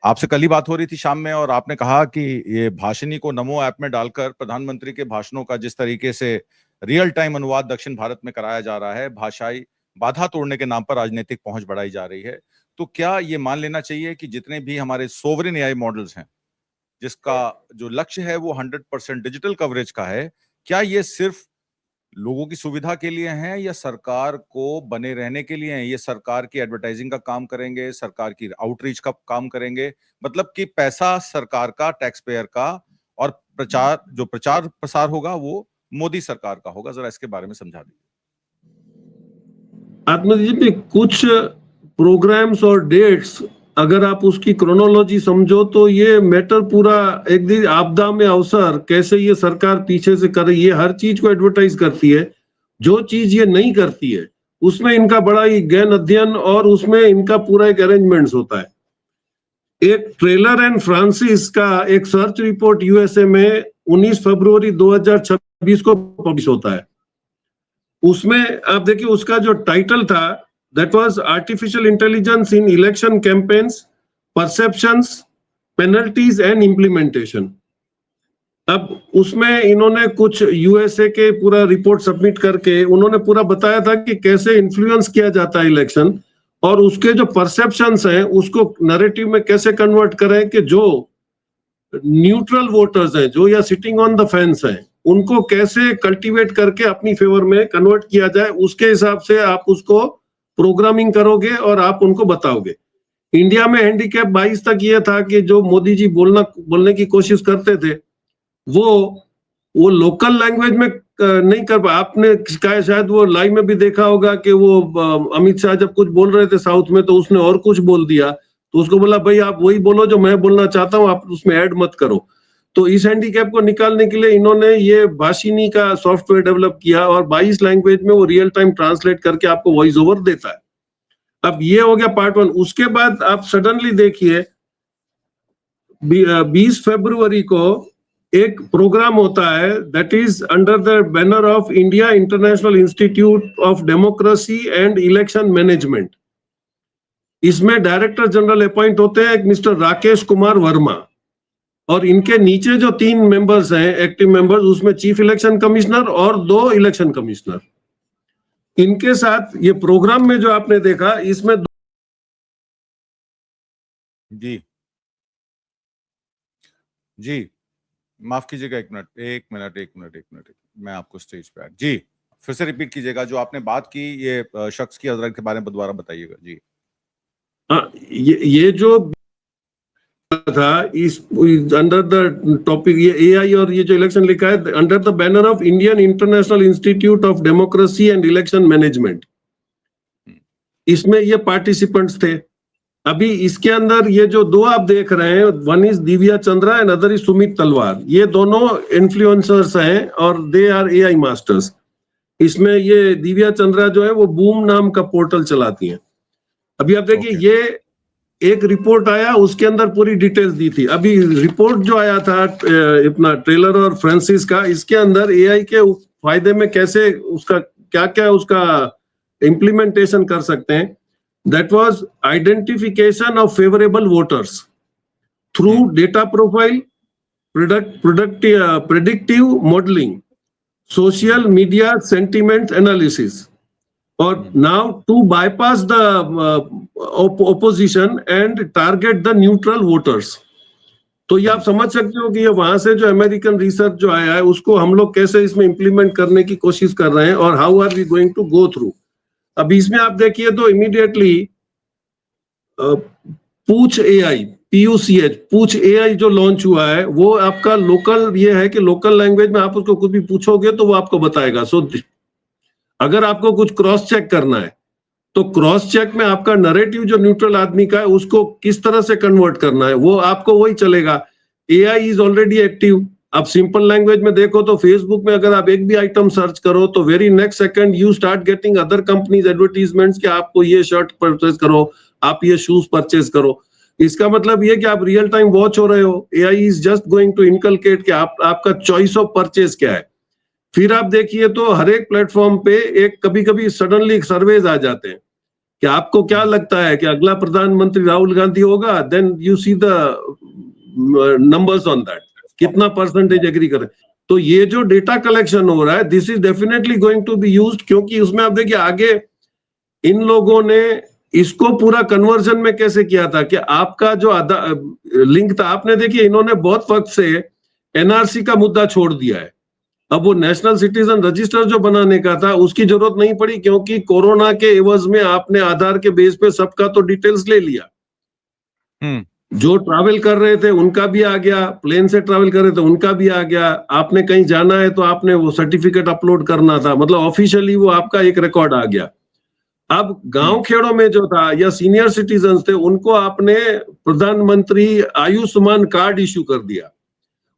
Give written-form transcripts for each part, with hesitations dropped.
आपसे कल ही बात हो रही थी शाम में, और आपने कहा कि ये भाषिनी को नमो ऐप में डालकर प्रधानमंत्री के भाषणों का जिस तरीके से रियल टाइम अनुवाद दक्षिण भारत में कराया जा रहा है, भाषाई बाधा तोड़ने के नाम पर राजनीतिक पहुंच बढ़ाई जा रही है। तो क्या ये मान लेना चाहिए कि जितने भी हमारे सोवरेन एआई मॉडल्स हैं, जिसका जो लक्ष्य है वो 100% डिजिटल कवरेज का है, क्या ये सिर्फ लोगों की सुविधा के लिए हैं या सरकार को बने रहने के लिए हैं? ये सरकार की एडवर्टाइजिंग का काम करेंगे, सरकार की आउटरीच का काम करेंगे, मतलब कि पैसा सरकार का, टैक्स पेयर का, और जो प्रचार प्रसार होगा वो मोदी सरकार का होगा। जरा इसके बारे में समझा दीजिए। आत्मजीत जी, कुछ प्रोग्राम्स और डेट्स अगर आप उसकी क्रोनोलॉजी समझो तो ये मैटर पूरा एक दिन आपदा में अवसर कैसे ये सरकार पीछे से कर रही है, हर चीज को एडवर्टाइज करती है। जो चीज ये नहीं करती है उसमें इनका बड़ा ही गहन अध्ययन और उसमें इनका पूरा एक अरेंजमेंट्स होता है। एक ट्रेलर एंड फ्रांसिस का एक सर्च रिपोर्ट यूएसए में 19 फरवरी 2026 को पब्लिश होता है। उसमें आप देखिए उसका जो टाइटल था, that was artificial intelligence in election campaigns, perceptions, penalties and implementation. अब उसमें इन्होंने कुछ यूएसए के पूरा रिपोर्ट सबमिट करके उन्होंने पूरा बताया था कि कैसे इन्फ्लुएंस किया जाता है इलेक्शन, और उसके जो परसेप्शंस हैं उसको नैरेटिव में कैसे कन्वर्ट करें कि जो न्यूट्रल वोटर्स हैं, जो या सिटिंग ऑन द फेंस हैं, उनको कैसे कल्टीवेट करके अपनी फेवर में कन्वर्ट किया जाए। उसके हिसाब से आप उसको प्रोग्रामिंग करोगे और आप उनको बताओगे। इंडिया में हैंडीकैप 22 तक ये था कि जो मोदी जी बोलने की कोशिश करते थे वो लोकल लैंग्वेज में नहीं कर पाए। आपने शायद वो लाइव में भी देखा होगा कि वो अमित शाह जब कुछ बोल रहे थे साउथ में तो उसने और कुछ बोल दिया, तो उसको बोला भाई आप वही बोलो जो मैं बोलना चाहता हूँ, आप उसमें ऐड मत करो। तो इस हैंडीकैप को निकालने के लिए इन्होंने ये भाषिनी का सॉफ्टवेयर डेवलप किया और 22 लैंग्वेज में वो रियल टाइम ट्रांसलेट करके आपको वॉइस ओवर देता है। अब ये हो गया पार्ट 1। उसके बाद आप सडनली देखिए 20 फरवरी को एक प्रोग्राम होता है, that is under the banner of India international institute of democracy and election management. इसमें डायरेक्टर जनरल अपॉइंट होते हैं एक मिस्टर राकेश कुमार वर्मा, और इनके नीचे जो 3 मेंबर्स हैं एक्टिव मेंबर्स, उसमें चीफ इलेक्शन कमिश्नर और 2 इलेक्शन कमिश्नर। इनके साथ ये प्रोग्राम में जो आपने देखा इसमें जी माफ कीजिएगा, एक मिनट मैं आपको स्टेज पे जी फिर से रिपीट कीजिएगा जो आपने बात की ये शख्स की हजरत के बारे में दोबारा बताइएगा जी। ये जो था इस अंडर द टॉपिक ये एआई और ये जो इलेक्शन लिखा है under the banner of Indian international institute of democracy and election management, इसमें ये पार्टिसिपेंट्स थे। अभी इसके अंदर ये जो 2 आप देख रहे हैं, one is Divya Chandra and other is Sumit तलवार। ये दोनों इन्फ्लुएंसर्स हैं और दे आर एआई मास्टर्स। इसमें ये दिव्या चंद्रा जो है वो बूम नाम का पोर्टल चलाती हैं। अभी आप देखिए ये एक रिपोर्ट आया, उसके अंदर पूरी डिटेल्स दी थी। अभी रिपोर्ट जो आया था अपना ट्रेलर और फ्रांसिस का, इसके अंदर एआई के फायदे में कैसे उसका क्या क्या उसका इम्प्लीमेंटेशन कर सकते हैं। That was identification of favorable voters through data profile, predictive modeling, social media sentiment analysis, or now to bypass the opposition and target the neutral voters. तो ये आप समझ सकते हो कि ये वहां से जो अमेरिकन रिसर्च जो आया है उसको हम लोग कैसे इसमें इंप्लीमेंट करने की कोशिश कर रहे हैं और how are we going to go through. अब इसमें आप देखिए तो इमीडिएटली पूछ एआई PUCH पूछ एआई जो लॉन्च हुआ है वो आपका लोकल ये है कि लोकल लैंग्वेज में आप उसको कुछ भी पूछोगे तो वो आपको बताएगा। सो अगर आपको कुछ क्रॉस चेक करना है तो क्रॉस चेक में आपका नैरेटिव जो न्यूट्रल आदमी का है उसको किस तरह से कन्वर्ट करना है वो आपको वही चलेगा। AI is already active. अब सिंपल लैंग्वेज में देखो तो फेसबुक में अगर आप एक भी आइटम सर्च करो तो very next second you start getting other companies advertisements कि आपको ये शर्ट परचेज करो, आप ये शूज परचेज करो। इसका मतलब ये कि आप रियल टाइम वॉच हो रहे हो। AI is just going to inculcate कि आपका चॉइस ऑफ परचेज क्या है। फिर आप देखिए तो हर एक प्लेटफॉर्म पे एक कभी कभी सडनली सर्वेज आ जाते हैं कि आपको क्या लगता है कि अगला प्रधानमंत्री राहुल गांधी होगा, then you see the numbers on that, कितना परसेंटेज एग्री करे। तो ये जो डेटा कलेक्शन हो रहा है, this is definitely going to be used, क्योंकि उसमें आप देखिए आगे इन लोगों ने इसको पूरा कन्वर्जन में कैसे किया था कि आपका जो लिंक था, आपने देखिए इन्होंने बहुत वक्त से एनआरसी का मुद्दा छोड़ दिया है। अब वो नेशनल सिटीजन रजिस्टर जो बनाने का था उसकी जरूरत नहीं पड़ी, क्योंकि कोरोना के एवज में आपने आधार के बेस पे सबका तो डिटेल्स ले लिया। जो ट्रैवल कर रहे थे उनका भी आ गया, प्लेन से ट्रैवल कर रहे थे उनका भी आ गया, आपने कहीं जाना है तो आपने वो सर्टिफिकेट अपलोड करना था, मतलब ऑफिशियली वो आपका एक रिकॉर्ड आ गया। अब गांव खेड़ों में जो था या सीनियर सिटीजन थे उनको आपने प्रधानमंत्री आयुष्मान कार्ड इश्यू कर दिया,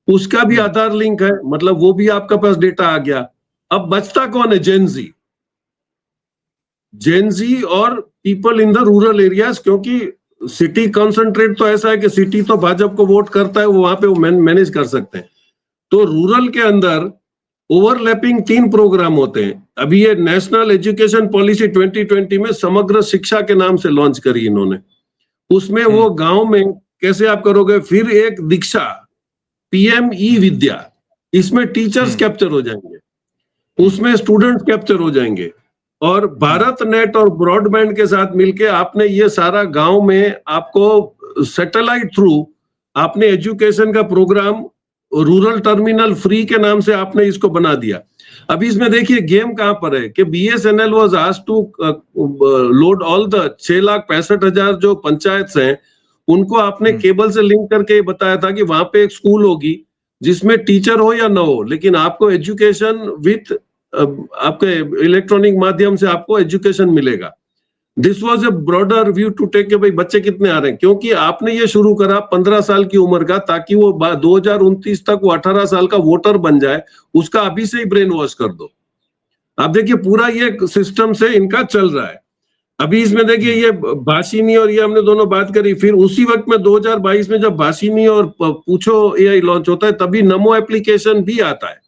उसका भी आधार लिंक है, मतलब वो भी आपका पास डेटा आ गया। अब बचता कौन है? जेनजी और people in the rural areas, क्योंकि सिटी कॉन्सेंट्रेट तो ऐसा है कि सिटी तो भाजपा को वोट करता है, वो वहां पे मैनेज कर सकते हैं। तो रूरल के अंदर ओवरलैपिंग 3 प्रोग्राम होते हैं। अभी ये नेशनल एजुकेशन पॉलिसी 2020 में समग्र शिक्षा के नाम से लॉन्च करी इन्होंने। उसमें वो गांव में कैसे आप करोगे, फिर एक दीक्षा पीएम ई विद्या, इसमें टीचर्स कैप्चर हो जाएंगे, उसमें स्टूडेंट्स कैप्चर हो जाएंगे, और भारत नेट और ब्रॉडबैंड के साथ मिलके आपने ये सारा गांव में आपको सैटेलाइट थ्रू आपने एजुकेशन का प्रोग्राम रूरल टर्मिनल फ्री के नाम से आपने इसको बना दिया। अभी इसमें देखिए गेम कहां पर है कि BSNL was asked to load all the 6,65,000 जो पंचायत हैं, उनको आपने केबल से लिंक करके बताया था कि वहां पे एक स्कूल होगी जिसमें टीचर हो या ना हो, लेकिन आपको एजुकेशन विथ आपके इलेक्ट्रॉनिक माध्यम से आपको एजुकेशन मिलेगा। This was a broader view to take के भाई बच्चे कितने आ रहे हैं, क्योंकि आपने ये शुरू करा 15 साल की उम्र का, ताकि वो 2029 तक वो 18 साल का वोटर बन जाए, उसका अभी से ही ब्रेन वॉश कर दो। आप देखिए पूरा ये सिस्टम से इनका चल रहा है। अभी इसमें देखिए ये भाषिनी और ये हमने दोनों बात करी, फिर उसी वक्त में 2022 में जब भाषिनी और पूछो AI लॉन्च होता है, तभी नमो एप्लीकेशन भी आता है।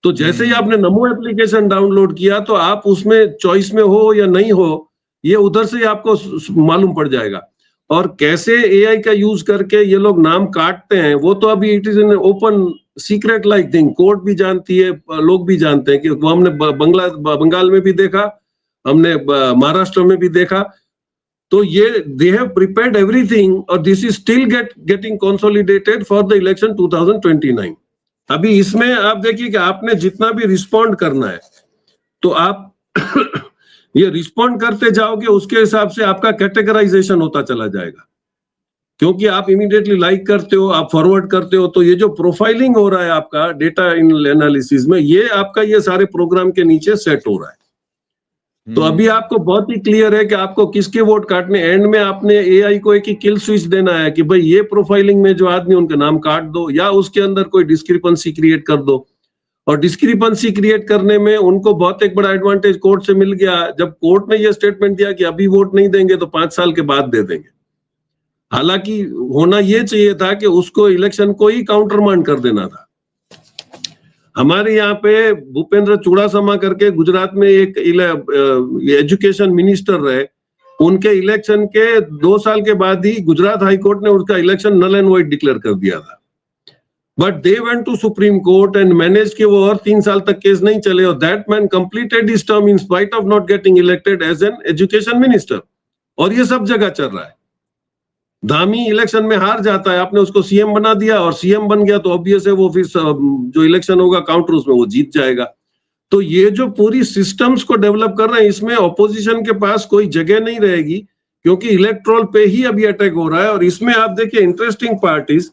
तो जैसे ही आपने नमो एप्लीकेशन डाउनलोड किया तो आप उसमें चॉइस में हो या नहीं हो, ये उधर से आपको मालूम पड़ जाएगा। और कैसे AI का यूज करके ये लोग नाम काटते हैं, वो तो अभी it is in open secret like thing, court भी जानती है, लोग भी जानते हैं, कि वो हमने बंगाल में भी देखा, हमने महाराष्ट्र में भी देखा। तो ये दे हैव प्रिपेयर्ड एवरीथिंग, और this is still getting consolidated for the election 2029। अभी इसमें आप देखिए कि आपने जितना भी रिस्पॉन्ड करना है, तो आप ये रिस्पॉन्ड करते जाओगे, उसके हिसाब से आपका कैटेगराइजेशन होता चला जाएगा, क्योंकि आप इमीडिएटली लाइक करते हो, आप फॉरवर्ड करते हो, तो ये जो प्रोफाइलिंग हो रहा है आपका डेटा एनालिसिस में, ये आपका ये सारे प्रोग्राम के नीचे सेट हो रहा है। तो अभी आपको बहुत ही क्लियर है कि आपको किसके वोट काटने। एंड में आपने AI को एक ही किल स्विच देना है कि भाई ये प्रोफाइलिंग में जो आदमी उनका नाम काट दो, या उसके अंदर कोई डिस्क्रिपेंसी क्रिएट कर दो। और डिस्क्रिपेंसी क्रिएट करने में उनको बहुत एक बड़ा एडवांटेज कोर्ट से मिल गया, जब कोर्ट ने ये स्टेटमेंट दिया कि अभी वोट नहीं देंगे तो 5 साल के बाद दे देंगे। हालांकि होना ये चाहिए था कि उसको इलेक्शन को ही काउंटरमांड कर देना था। हमारे यहाँ पे भूपेंद्र चुड़ासमा करके गुजरात में एक एजुकेशन मिनिस्टर रहे, उनके इलेक्शन के 2 साल के बाद ही गुजरात हाई कोर्ट ने उसका election null and void declare कर दिया था। But they went to supreme court and manage के वो और 3 साल तक केस नहीं चले, और that man completed his term in spite of not getting elected as an education minister. और ये सब जगह चल रहा है। धामी इलेक्शन में हार जाता है, आपने उसको CM बना दिया, और CM बन गया तो ऑब्वियस है वो फिर जो इलेक्शन होगा काउंटर उसमें वो जीत जाएगा। तो ये जो पूरी सिस्टम्स को डेवलप कर रहे हैं, इसमें ऑपोजिशन के पास कोई जगह नहीं रहेगी, क्योंकि इलेक्ट्रोल पे ही अभी अटैक हो रहा है। और इसमें आप देखिए इंटरेस्टिंग पार्ट इज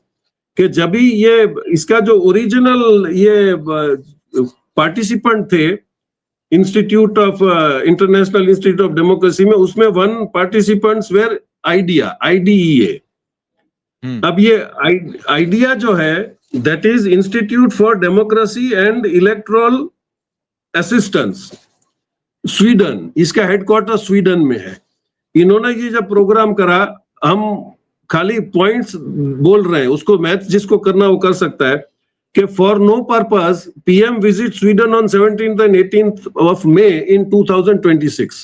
कि जब भी ये इसका जो ओरिजिनल ये पार्टिसिपेंट थे institute of international institute of democracy में, उसमें 1 पार्टिसिपेंट्स वेर IDEA। अब ये आइडिया जो है that is institute for democracy and electoral assistance, Sweden, इसका हेडक्वार्टर स्वीडन में है। इन्होंने ये जब प्रोग्राम करा, हम खाली पॉइंट्स बोल रहे हैं, उसको मैथ जिसको करना वो कर सकता है, कि for no purpose PM visit Sweden on 17th and 18th of May in 2026।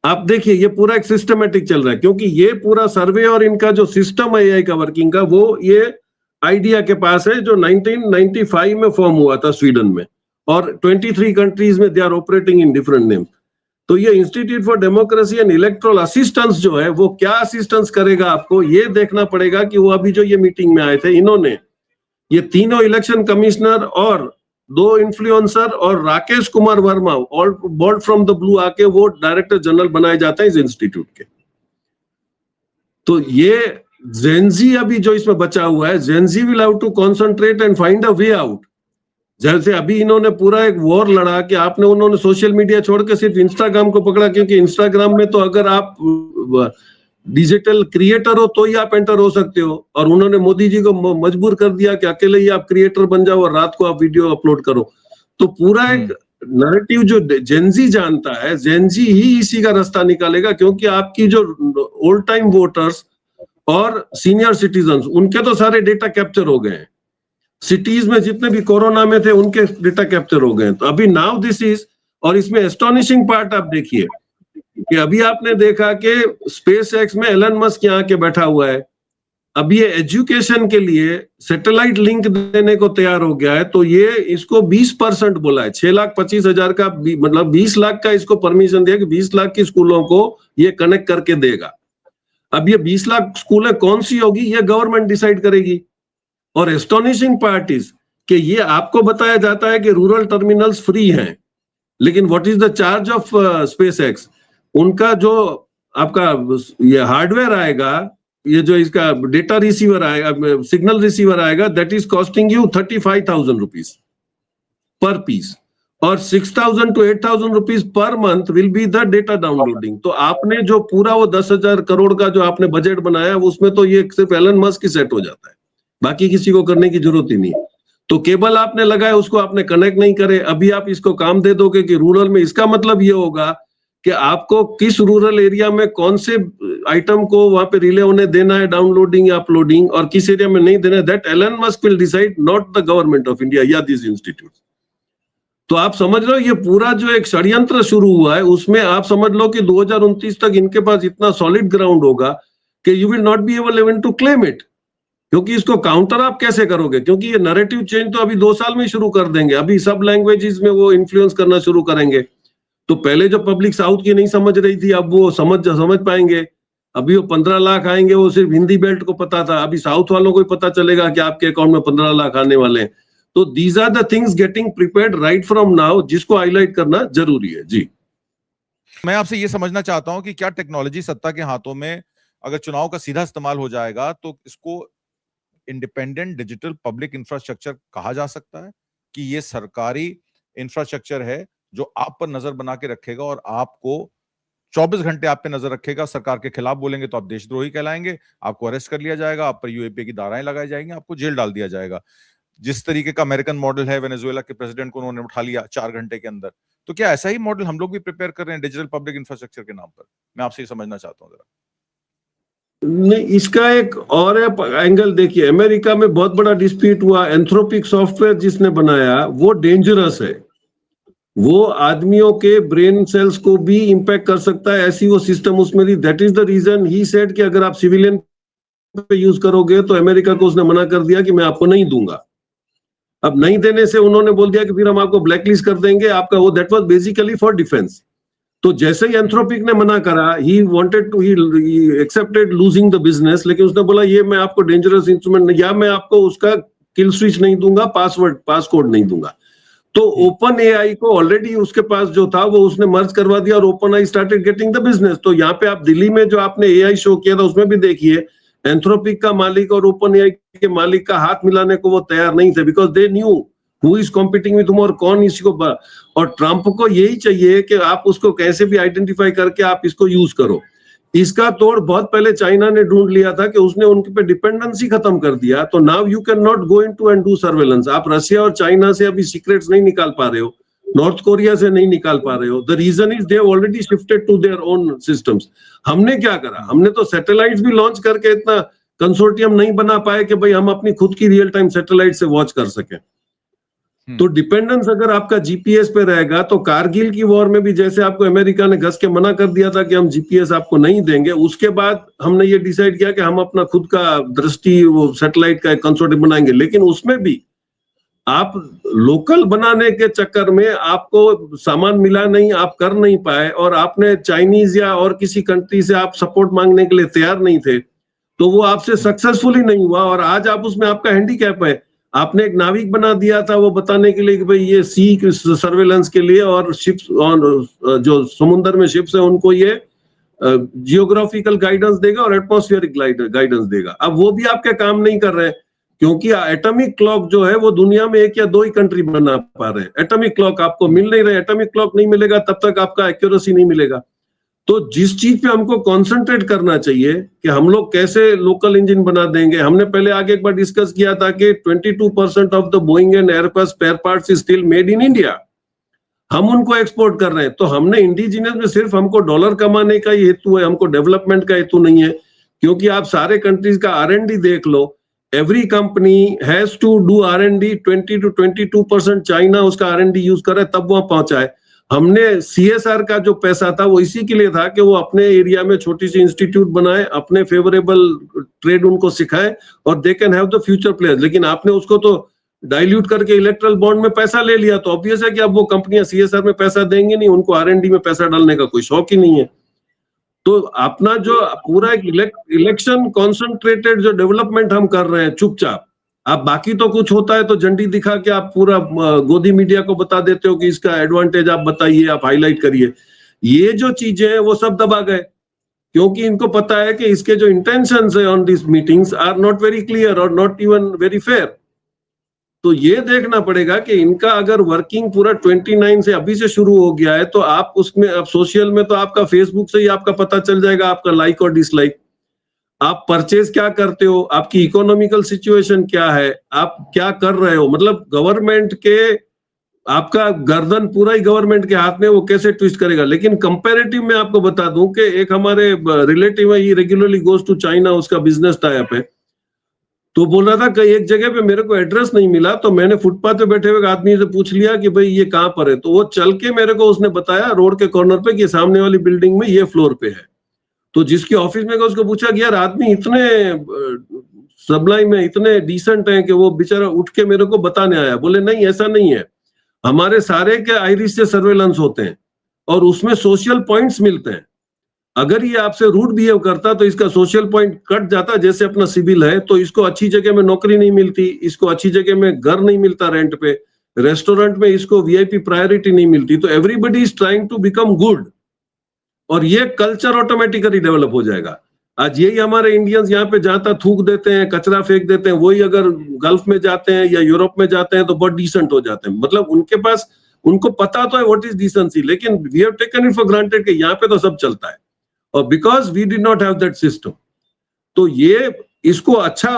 आप देखिए ये पूरा एक सिस्टमेटिक चल रहा है, क्योंकि ये पूरा सर्वे और इनका जो सिस्टम है एआई का वर्किंग का, वो ये आइडिया के पास है, जो 1995 में फॉर्म हुआ था स्वीडन में, और 23 कंट्रीज में they are operating in different name. तो ये institute for democracy and electoral assistance जो है, वो क्या असिस्टेंस करेगा आपको ये देखना पड़ेगा कि वो अभी जो ये मीटिंग में आए थे, इन्होंने ये तीनों इलेक्शन कमिश्नर और 2 इन्फ्लुएंसर और Rakesh Kumar Verma all bold from the blue आके वो डायरेक्टर जनरल बनाए जाते हैं इस इंस्टीट्यूट के। तो ये जेनजी अभी जो इसमें बचा हुआ है, Gen Z will have to concentrate and find a way out. जैसे अभी इन्होंने पूरा एक वॉर लड़ा कि उन्होंने सोशल मीडिया छोड़ के सिर्फ इंस्टाग्राम को पकड़ा, क्योंकि इंस्टाग्राम में तो अगर आप डिजिटल क्रिएटर हो तो ही आप एंटर हो सकते हो, और उन्होंने मोदी जी को मजबूर कर दिया कि अकेले ही आप क्रिएटर बन जाओ और रात को आप वीडियो अपलोड करो। तो पूरा एक नैरेटिव जो जेनजी जानता है, जेनजी ही इसी का रास्ता निकालेगा, क्योंकि आपकी जो ओल्ड टाइम वोटर्स और सीनियर सिटीजन, उनके तो सारे डेटा कैप्चर हो गए हैं। सिटीज में जितने भी कोरोना में थे उनके डेटा कैप्चर हो गए। तो अभी नाउ दिस इज, और इसमें एस्टोनिशिंग पार्ट आप देखिए कि अभी आपने देखा कि स्पेस एक्स में एलन मस्क यहाँ के बैठा हुआ है, अभी ये एजुकेशन के लिए सैटेलाइट लिंक देने को तैयार हो गया है। तो ये इसको 20% बोला है, 6,25,000 का, मतलब 20 लाख का इसको परमिशन दिया कि 20 लाख की स्कूलों को ये कनेक्ट करके देगा। अब ये 20 लाख स्कूलें कौन सी होगी ये गवर्नमेंट डिसाइड करेगी। और एस्टोनिशिंग पार्ट इज कि ये आपको बताया जाता है कि रूरल टर्मिनल्स फ्री हैं, लेकिन what is the charge of SpaceX? उनका जो आपका ये हार्डवेयर आएगा, ये जो इसका डेटा रिसीवर आएगा, सिग्नल रिसीवर आएगा, that is costing you 35,000 rupees per piece, और 6,000 to 8,000 rupees per month will be the data downloading. तो आपने जो पूरा वो 10,000 करोड़ का जो आपने बजट बनाया, उसमें तो ये सिर्फ एलन मस्क की सेट हो जाता है, बाकी किसी को करने की जरूरत ही नहीं। तो केबल आपने लगाया, उसको आपने कनेक्ट नहीं करे, अभी आप इसको काम दे दोगे कि रूरल में। इसका मतलब ये होगा कि आपको किस रूरल एरिया में कौन से आइटम को वहां पे रिले होने देना है, डाउनलोडिंग या अपलोडिंग, और किस एरिया में नहीं देना है, that Elon Musk will decide, not the government of India या दिस इंस्टीट्यूट। तो आप समझ लो ये पूरा जो एक षड्यंत्र शुरू हुआ है, उसमें आप समझ लो कि 2029 तक इनके पास इतना सॉलिड ग्राउंड होगा कि you will not be able even to claim it. क्योंकि इसको काउंटर आप कैसे करोगे? क्योंकि ये नैरेटिव चेंज तो अभी 2 साल में ही शुरू कर देंगे, अभी सब लैंग्वेजेस में वो इन्फ्लुएंस करना शुरू करेंगे। तो पहले जो पब्लिक साउथ की नहीं समझ रही थी, अब वो समझ पाएंगे। अभी वो 15 लाख आएंगे, वो सिर्फ हिंदी बेल्ट को पता था, अभी साउथ वालों को पता चलेगा कि आपके अकाउंट में 15 लाख आने वाले हैं। तो these are the things getting prepared right from now, जिसको हाईलाइट करना जरूरी है। जी, मैं आपसे ये समझना चाहता हूं कि क्या टेक्नोलॉजी सत्ता के हाथों में अगर चुनाव का सीधा इस्तेमाल हो जाएगा तो इसको इंडिपेंडेंट डिजिटल पब्लिक इंफ्रास्ट्रक्चर कहा जा सकता है, कि ये सरकारी इंफ्रास्ट्रक्चर है जो आप पर नजर बना के रखेगा और आपको 24 घंटे आप पे नजर रखेगा। सरकार के खिलाफ बोलेंगे तो आप देशद्रोही कहलाएंगे, आपको अरेस्ट कर लिया जाएगा, आप पर यूएपीए की धाराएं लगाई जाएंगी, आपको जेल डाल दिया जाएगा। जिस तरीके का अमेरिकन मॉडल है, वेनेजुएला के प्रेसिडेंट को उन्होंने उठा लिया 4 घंटे के अंदर, तो क्या ऐसा ही मॉडल हम लोग भी प्रिपेयर कर रहे हैं डिजिटल पब्लिक इंफ्रास्ट्रक्चर के नाम पर? मैं आपसे ये समझना चाहता हूँ जरा। नहीं, इसका एक और एंगल देखिए, अमेरिका में बहुत बड़ा डिस्प्यूट हुआ, एंथ्रोपिक सॉफ्टवेयर जिसने बनाया वो डेंजरस है, वो आदमियों के ब्रेन सेल्स को भी इंपैक्ट कर सकता है, ऐसी वो सिस्टम उसमें थी। That is the reason he said कि अगर आप सिविलियन पे यूज करोगे, तो अमेरिका को उसने मना कर दिया कि मैं आपको नहीं दूंगा। अब नहीं देने से उन्होंने बोल दिया कि फिर हम आपको ब्लैकलिस्ट कर देंगे आपका वो, that was basically for defence. तो जैसे ही एंथ्रोपिक ने मना करा, he wanted to, he accepted losing the business, लेकिन उसने बोला ये मैं आपको डेंजरस इंस्ट्रूमेंट, या मैं आपको उसका किल स्विच नहीं दूंगा, पासकोड नहीं दूंगा। तो ओपन एआई को ऑलरेडी उसके पास जो था वो उसने मर्ज करवा दिया, और open I started getting the business. तो यहाँ पे आप दिल्ली में जो आपने एआई शो किया था उसमें भी देखिए, एंथ्रोपिक का मालिक और ओपन एआई के मालिक का हाथ मिलाने को वो तैयार नहीं थे, because they knew who is competing with और कौन इसको। और ट्रंप को यही चाहिए कि आप उसको कैसे भी आइडेंटिफाई करके आप इसको यूज करो। इसका तोड़ बहुत पहले चाइना ने ढूंढ लिया था कि उसने उनके पे डिपेंडेंसी खत्म कर दिया। तो now you can not go into and do surveillance. आप रशिया और चाइना से अभी सीक्रेट्स नहीं निकाल पा रहे हो, नॉर्थ कोरिया से नहीं निकाल पा रहे हो। The reason is they already shifted to their own systems. हमने क्या करा, हमने तो सैटेलाइट्स भी लॉन्च करके इतना कंसोर्टियम नहीं बना पाए कि भाई हम अपनी खुद की रियल टाइम सैटेलाइट से वॉच कर सकें। तो डिपेंडेंस अगर आपका जीपीएस पे रहेगा तो कारगिल की वॉर में भी जैसे आपको अमेरिका ने घस के मना कर दिया था कि हम जीपीएस आपको नहीं देंगे, उसके बाद हमने ये डिसाइड किया कि हम अपना खुद का दृष्टि वो सैटेलाइट का एक कंसोर्टियम बनाएंगे, लेकिन उसमें भी आप लोकल बनाने के चक्कर में आपको सामान मिला नहीं, आप कर नहीं पाए, और आपने चाइनीज या और किसी कंट्री से आप सपोर्ट मांगने के लिए तैयार नहीं थे, तो वो आपसे सक्सेसफुल ही नहीं हुआ, और आज आप उसमें आपका हैंडीकैप है। आपने एक नाविक बना दिया था वो बताने के लिए कि भाई ये सी सर्वेलेंस के लिए, और शिप्स जो समुद्र में शिप्स है उनको ये जियोग्राफिकल गाइडेंस देगा और एटमॉस्फेरिक गाइडेंस देगा। अब वो भी आपके काम नहीं कर रहे हैं, क्योंकि एटॉमिक क्लॉक जो है वो दुनिया में एक या दो ही कंट्री बना पा रहे हैं। एटॉमिक क्लॉक आपको मिल नहीं रहे, एटॉमिक क्लॉक नहीं मिलेगा तब तक आपका एक्यूरेसी नहीं मिलेगा। तो जिस चीज पे हमको कंसंट्रेट करना चाहिए कि हम लोग कैसे लोकल इंजन बना देंगे, हमने पहले आगे एक बार डिस्कस किया था कि 22% of the Boeing and Airbus spare parts is still made in India, हम उनको एक्सपोर्ट कर रहे हैं। तो हमने इंडिजिनियस में सिर्फ हमको डॉलर कमाने का ही हेतु है, हमको डेवलपमेंट का हेतु नहीं है। क्योंकि आप सारे कंट्रीज का R&D देख लो, every company has to do R&D, 20 to 22% China उसका R&D यूज कर रहा है तब वहां पहुंचा है। हमने CSR का जो पैसा था वो इसी के लिए था कि वो अपने एरिया में छोटी सी इंस्टीट्यूट बनाए, अपने फेवरेबल ट्रेड उनको सिखाए, और they can have the future players. लेकिन आपने उसको तो डाइल्यूट करके इलेक्ट्रल बॉन्ड में पैसा ले लिया, तो ऑब्वियस है कि अब वो कंपनियां CSR में पैसा देंगे नहीं, उनको R&D में पैसा डालने का कोई शौक ही नहीं है। तो अपना जो पूरा एक इलेक्शन कॉन्सेंट्रेटेड जो डेवलपमेंट हम कर रहे हैं चुपचाप, आप बाकी तो कुछ होता है तो झंडी दिखा के आप पूरा गोदी मीडिया को बता देते हो कि इसका एडवांटेज आप बताइए, आप हाईलाइट करिए। ये जो चीजें हैं वो सब दबा गए, क्योंकि इनको पता है कि इसके जो इंटेंशंस है on this meetings are not very clear और नॉट इवन वेरी फेयर। तो ये देखना पड़ेगा कि इनका अगर वर्किंग पूरा 29 से अभी से शुरू हो गया है, तो आप उसमें अब सोशल में तो आपका फेसबुक से ही आपका पता चल जाएगा आपका लाइक और डिसलाइक, आप परचेज क्या करते हो, आपकी इकोनॉमिकल सिचुएशन क्या है, आप क्या कर रहे हो। मतलब गवर्नमेंट के आपका गर्दन पूरा ही गवर्नमेंट के हाथ में, वो कैसे ट्विस्ट करेगा। लेकिन कंपैरेटिव में आपको बता दूं कि एक हमारे रिलेटिव है, ये रेगुलरली गोज टू चाइना, उसका बिजनेस टाइप है, तो बोल रहा था कि एक जगह पे मेरे को एड्रेस नहीं मिला, तो मैंने फुटपाथ पे बैठे हुए आदमी से पूछ लिया कि भाई ये कहाँ पर है, तो वो चल के मेरे को उसने बताया रोड के कॉर्नर पे कि सामने वाली बिल्डिंग में ये फ्लोर पे है। तो जिसके ऑफिस में गया उसको पूछा कि यार आदमी इतने सबलाइम है, इतने डिसेंट है कि वो बेचारा उठ के मेरे को बताने आया। बोले नहीं ऐसा नहीं है, हमारे सारे के आइरिस से सर्वेलेंस होते हैं और उसमें सोशल पॉइंट्स मिलते हैं। अगर ये आपसे रूड बिहेव करता तो इसका सोशल पॉइंट कट जाता, जैसे अपना सिविल है, तो इसको अच्छी जगह में नौकरी नहीं मिलती, इसको अच्छी जगह में घर नहीं मिलता रेंट पे, रेस्टोरेंट में इसको VIP प्रायोरिटी नहीं मिलती। तो everybody is trying to become good, और ये कल्चर ऑटोमेटिकली डेवलप हो जाएगा। आज यही हमारे इंडियंस यहाँ पे जहां तक थूक देते हैं, कचरा फेंक देते हैं, वही अगर गल्फ में जाते हैं या यूरोप में जाते हैं तो बहुत डिसेंट हो जाते हैं। मतलब उनके पास, उनको पता तो है व्हाट इज डिसेंसी, लेकिन we have taken it for granted कि यहाँ पे तो सब चलता है, और because we did not have that system. तो ये इसको अच्छा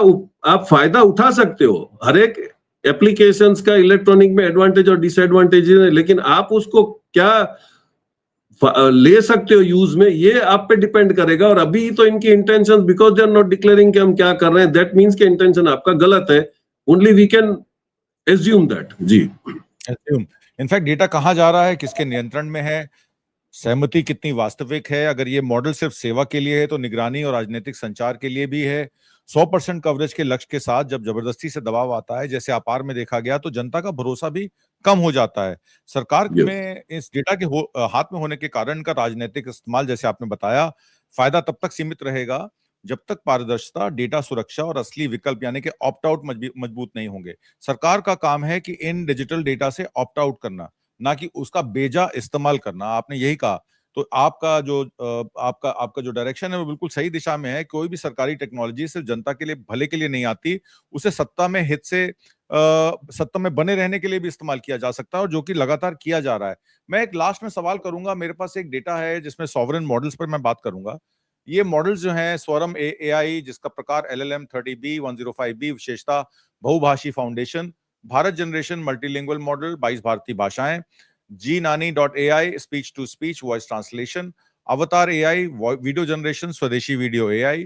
आप फायदा उठा सकते हो, हर एक एप्लीकेशंस का इलेक्ट्रॉनिक में एडवांटेज और डिसएडवांटेज है, लेकिन आप उसको क्या ले सकते हो यूज में, ये आप पे डिपेंड करेगा। और अभी तो इनकी intention, because they are not declaring कि हम क्या कर रहे हैं, दैट मींस कि इंटेंशन आपका गलत है। Only we can assume that. जी, एज्यूम। इनफैक्ट डेटा कहाँ जा रहा है, किसके नियंत्रण में है, सहमति कितनी वास्तविक है, अगर ये मॉडल सिर्फ सेवा के लिए है तो निगरानी और राजनीतिक संचार के लिए भी है। 100% कवरेज के लक्ष्य के साथ जब जबरदस्ती से दबाव आता है, जैसे आपार में देखा गया, तो जनता का भरोसा भी कम हो जाता है। सरकार में इस डेटा के हाथ में होने के कारण का राजनीतिक इस्तेमाल, जैसे आपने बताया, फायदा तब तक सीमित रहेगा जब तक पारदर्शिता, डेटा सुरक्षा और असली विकल्प यानी कि ऑप्ट आउट मजबूत नहीं होंगे। सरकार का काम है कि इन डिजिटल डेटा से ऑप्ट आउट करना, ना कि उसका बेजा इस्तेमाल करना। आपने यही कहा, तो आपका जो डायरेक्शन है वो बिल्कुल सही दिशा में है। कोई भी सरकारी टेक्नोलॉजी सिर्फ जनता के लिए, भले के लिए नहीं आती, उसे सत्ता में हित से सत्ता में बने रहने के लिए भी इस्तेमाल किया जा सकता है, और जो कि लगातार किया जा रहा है। मैं एक लास्ट में सवाल करूंगा, मेरे पास एक डेटा है जिसमें सॉवरेन मॉडल्स पर मैं बात करूंगा। ये मॉडल्स जो हैं, स्वरम AI, जिसका प्रकार LLM 30B 105B, विशेषता बहुभाषी foundation, Bharat generation multilingual model, 22 भारतीय भाषाएं, Gnani.ai speech to speech voice translation, अवतार AI वीडियो जनरेशन, स्वदेशी वीडियो AI,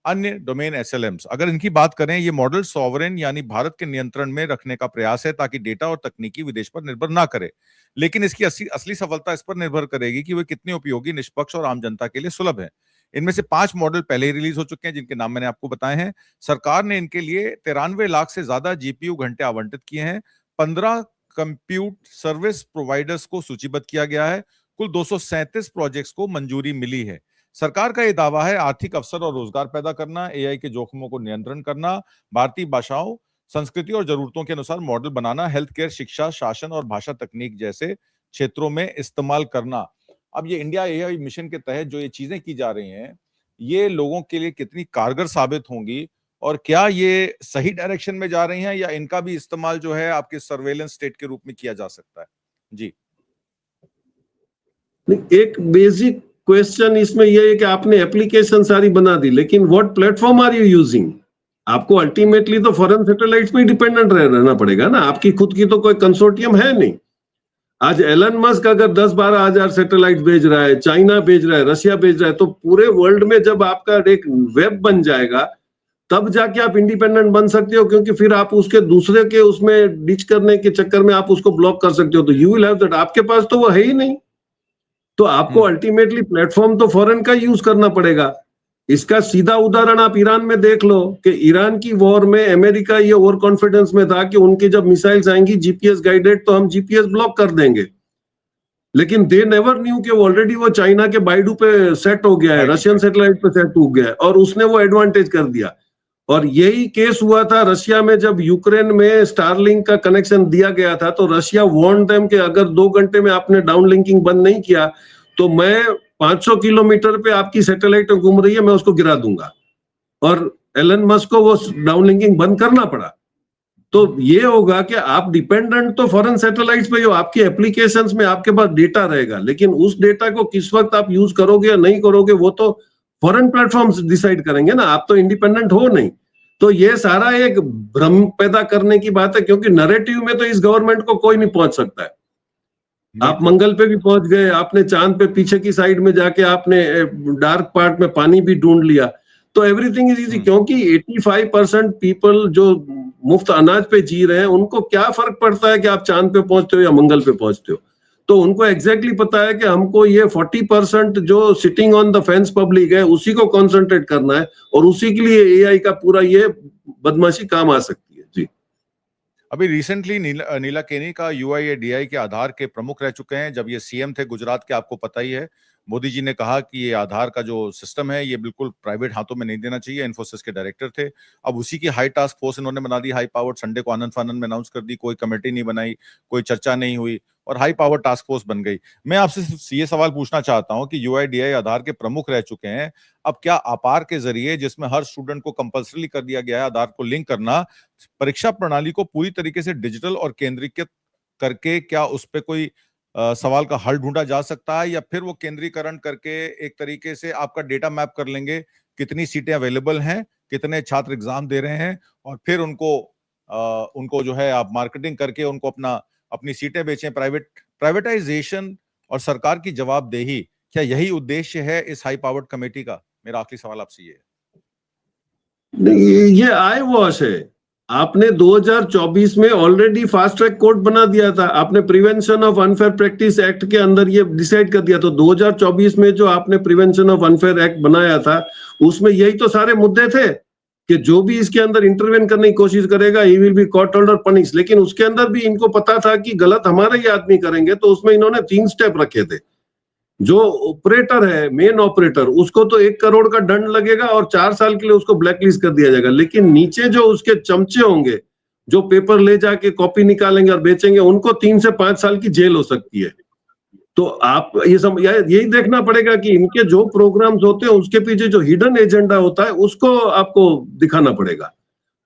अन्य डोमेन एसएलएम्स, अगर इनकी बात करें, ये मॉडल सॉवरेन यानी भारत के नियंत्रण में रखने का प्रयास है ताकि डेटा और तकनीकी विदेश पर निर्भर ना करे। लेकिन इसकी असली सफलता इस पर निर्भर करेगी कि वे कितने उपयोगी, निष्पक्ष और आम जनता के लिए सुलभ है। इनमें से 5 मॉडल पहले ही रिलीज हो चुके हैं, जिनके नाम मैंने आपको बताए हैं। सरकार ने इनके लिए 93 लाख से ज्यादा जीपीयू घंटे आवंटित किए हैं। 15 कंप्यूट सर्विस प्रोवाइडर्स को सूचीबद्ध किया गया है। कुल 237 प्रोजेक्ट्स को मंजूरी मिली है। सरकार का यह दावा है आर्थिक अवसर और रोजगार पैदा करना, एआई के जोखिमों को नियंत्रण करना, भारतीय भाषाओं, संस्कृति और जरूरतों के अनुसार मॉडल बनाना, हेल्थ केयर, शिक्षा, शासन और भाषा तकनीक जैसे क्षेत्रों में इस्तेमाल करना। अब ये इंडिया एआई मिशन के तहत जो ये चीजें की जा रही हैं, ये लोगों के लिए कितनी कारगर साबित होंगी, और क्या ये सही डायरेक्शन में जा रही हैं, या इनका भी इस्तेमाल जो है आपके सर्वेलेंस स्टेट के रूप में किया जा सकता है? जी। एक बेसिक क्वेश्चन इसमें यह है कि आपने एप्लीकेशन सारी बना दी, लेकिन what platform are you using? आपको अल्टीमेटली तो फॉरेन सैटेलाइट्स में डिपेंडेंट रहना पड़ेगा ना, आपकी खुद की तो कोई कंसोर्टियम है नहीं। आज एलन मस्क अगर 10-12 हजार सैटेलाइट भेज रहा है, चाइना भेज रहा है, रशिया भेज रहा है, तो पूरे वर्ल्ड में जब आपका एक वेब बन जाएगा तब जाके आप इंडिपेंडेंट बन सकते हो, क्योंकि फिर आप उसके दूसरे के उसमें डिच करने के चक्कर में आप उसको ब्लॉक कर सकते हो। तो यू विल हैव दैट, आपके पास तो वो है ही नहीं। तो आपको अल्टीमेटली प्लेटफॉर्म तो फॉरेन का यूज करना पड़ेगा। इसका सीधा उदाहरण आप ईरान में देख लो कि ईरान की वॉर में अमेरिका ये ओवर कॉन्फिडेंस में था कि उनकी जब मिसाइल्स आएंगी जीपीएस गाइडेड तो हम जीपीएस ब्लॉक कर देंगे, लेकिन दे नेवर न्यू कि ऑलरेडी वो चाइना के बाइडू पे सेट हो गया है, रशियन सैटेलाइट पे सेट हो गया है, और उसने वो एडवांटेज कर दिया। और यही केस हुआ था रशिया में, जब यूक्रेन में स्टारलिंक का कनेक्शन दिया गया था तो रशिया वार्न देम कि अगर 2 घंटे में आपने डाउनलिंकिंग बंद नहीं किया तो मैं 500 किलोमीटर पे आपकी सैटेलाइट घूम रही है मैं उसको गिरा दूंगा। और एलन मस्क को वो डाउनलिंकिंग बंद करना पड़ा। तो ये होगा कि आप डिपेंडेंट तो फॉरेन सैटेलाइट्स पे हो, आपकी एप्लीकेशंस में आपके पास डेटा रहेगा, लेकिन उस डेटा को किस वक्त आप यूज करोगे या नहीं करोगे वो तो फॉरेन प्लेटफॉर्म्स डिसाइड करेंगे ना, आप तो इंडिपेंडेंट हो नहीं। तो ये सारा एक भ्रम पैदा करने की बात है, क्योंकि नैरेटिव में तो इस गवर्नमेंट को कोई नहीं पहुंच सकता है। आप मंगल पे भी पहुंच गए, आपने चांद पे पीछे की साइड में जाके आपने डार्क पार्ट में पानी भी ढूंढ लिया, तो एवरीथिंग इज इजी। क्योंकि 85% पीपल जो मुफ्त अनाज पे जी रहे हैं उनको क्या फर्क पड़ता है कि आप चांद पे पहुंचते हो या मंगल पे पहुंचते हो। तो उनको एग्जैक्टली पता है कि हमको ये 40% जो sitting on the fence public है उसी को कॉन्सेंट्रेट करना है, और उसी के लिए एआई का पूरा ये बदमाशी काम आ सकती है। जी। अभी रिसेंटली नीला केनी का यूआईडीआई के आधार के प्रमुख रह चुके हैं। जब ये सीएम थे गुजरात के, आपको पता ही है, मोदी जी ने कहा कि ये आधार का जो सिस्टम है ये बिल्कुल प्राइवेट हाथों में नहीं देना चाहिए। इन्फोसिस के डायरेक्टर थे। अब उसी की हाई टास्क फोर्स इन्होंने बना दी, हाई पावर्ड। संडे को आनंद फानंद में अनाउंस कर दी, कोई कमेटी नहीं बनाई, कोई चर्चा नहीं हुई, और हाई पावर टास्क फोर्स बन गई। मैं आपसे ये सवाल पूछना चाहता हूं कि यूआईडीआई आधार के प्रमुख रह चुके हैं, अब क्या अपार के जरिए, जिसमें हर स्टूडेंट को कंपल्सरी कर दिया गया है आधार को लिंक करना, परीक्षा प्रणाली को पूरी तरीके से डिजिटल और केंद्रीकृत करके, क्या उस पर कोई सवाल का हल ढूंढा जा सकता है, या फिर वो केंद्रीकरण करके एक तरीके से आपका डेटा मैप कर लेंगे, कितनी सीटें अवेलेबल हैं, कितने छात्र एग्जाम दे रहे हैं, और फिर उनको जो है आप मार्केटिंग करके उनको अपनी सीटें बेचें। प्राइवेटाइजेशन और सरकार की जवाबदेही, क्या यही उद्देश्य है इस हाई पावर्ड कमेटी का? मेरा आखिरी सवाल आपसे ये है। ये आई वॉश है। आपने 2024 में ऑलरेडी फास्ट ट्रैक कोर्ट बना दिया था, आपने prevention of unfair practice act के अंदर ये डिसाइड कर दिया। तो 2024 में जो आपने प्रिवेंशन ऑफ अनफेयर एक्ट बनाया था उसमें यही तो सारे मुद्दे थे कि जो भी इसके अंदर इंटरवेन करने की कोशिश करेगा ही विल बी कॉट और पनिश। लेकिन उसके अंदर भी इनको पता था कि गलत हमारे ही आदमी करेंगे, तो उसमें इन्होंने 3 स्टेप रखे थे। जो ऑपरेटर है, मेन ऑपरेटर, उसको तो 1 करोड़ का दंड लगेगा और 4 साल के लिए उसको ब्लैकलिस्ट कर दिया जाएगा। लेकिन नीचे जो उसके चमचे होंगे, जो पेपर ले जाके कॉपी निकालेंगे और बेचेंगे, उनको 3 से 5 साल की जेल हो सकती है। तो आप यही देखना पड़ेगा कि इनके जो प्रोग्राम्स होते हैं उसके पीछे जो हिडन एजेंडा होता है उसको आपको दिखाना पड़ेगा।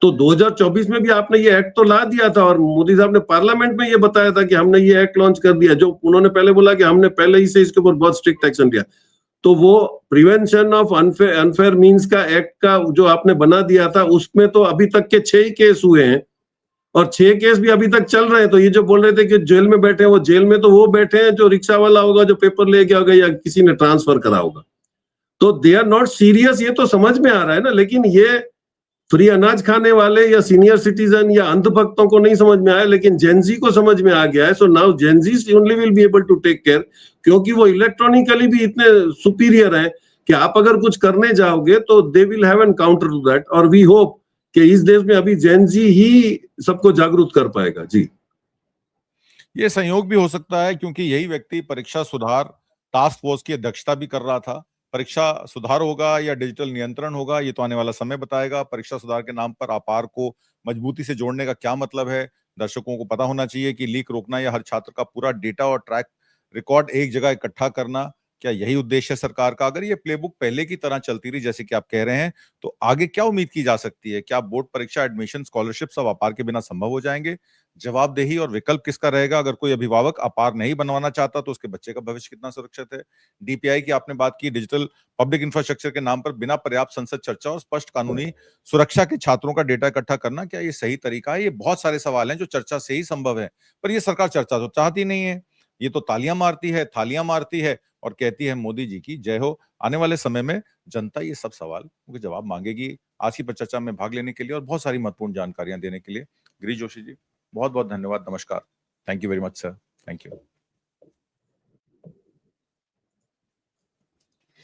तो 2024 में भी आपने ये एक्ट तो ला दिया था, और मोदी साहब ने पार्लियामेंट में ये बताया था कि हमने ये एक्ट लॉन्च कर दिया। जो उन्होंने पहले बोला कि हमने पहले ही से इसके ऊपर बहुत स्ट्रिक्ट एक्शन लिया, तो वो प्रिवेंशन ऑफ अनफेयर मीन्स का एक्ट का जो आपने बना दिया था उसमें तो अभी तक के 6 ही केस हुए हैं, और 6 केस भी अभी तक चल रहे हैं। तो ये जो बोल रहे थे कि जेल में बैठे हैं, वो जेल में तो वो बैठे हैं जो रिक्शा वाला होगा, जो पेपर ले गया होगा या किसी ने ट्रांसफर करा होगा। तो दे आर नॉट सीरियस, ये तो समझ में आ रहा है ना, लेकिन ये फ्री अनाज खाने वाले या सीनियर सिटीजन या अंधभक्तों को नहीं समझ में आया, लेकिन जेनजी को समझ में आ गया है. So now Gen Zs only will be able to take care, क्योंकि वो इलेक्ट्रॉनिकली भी इतने सुपीरियर हैं कि आप अगर कुछ करने जाओगे तो they will have an counter to that. और वी होप कि इस देश में अभी जेनजी ही सबको जागरूक कर पाएगा. जी, ये संयोग भी हो सकता है क्योंकि यही व्यक्ति परीक्षा सुधार टास्क फोर्स की अध्यक्षता भी कर रहा था. परीक्षा सुधार होगा या डिजिटल नियंत्रण होगा, ये तो आने वाला समय बताएगा. परीक्षा सुधार के नाम पर अपार को मजबूती से जोड़ने का क्या मतलब है? दर्शकों को पता होना चाहिए कि लीक रोकना या हर छात्र का पूरा डेटा और ट्रैक रिकॉर्ड एक जगह इकट्ठा करना, क्या यही उद्देश्य है सरकार का? अगर ये प्लेबुक पहले की तरह चलती रही जैसे कि आप कह रहे हैं, तो आगे क्या उम्मीद की जा सकती है? क्या बोर्ड परीक्षा, एडमिशन, स्कॉलरशिप सब अपार के बिना संभव हो जाएंगे? जवाबदेही और विकल्प किसका रहेगा? अगर कोई अभिभावक अपार नहीं बनवाना चाहता तो उसके बच्चे का भविष्य कितना सुरक्षित है? डीपीआई की आपने बात की, डिजिटल पब्लिक इंफ्रास्ट्रक्चर के नाम पर बिना पर्याप्त संसद चर्चा और स्पष्ट कानूनी सुरक्षा के छात्रों का डेटा इकट्ठा करना, क्या ये सही तरीका है? ये बहुत सारे सवाल हैं जो चर्चा से ही संभव है, पर ये सरकार चर्चा तो चाहती नहीं है. ये तो तालियां मारती है, थालियां मारती है और कहती है मोदी जी की जय हो. आने वाले समय में जनता ये सब सवाल के जवाब मांगेगी. आज की चर्चा में भाग लेने के लिए और बहुत सारी महत्वपूर्ण जानकारियां देने के लिए गिरीश जोशी जी, बहुत बहुत धन्यवाद. नमस्कार. Thank you very much sir. Thank you.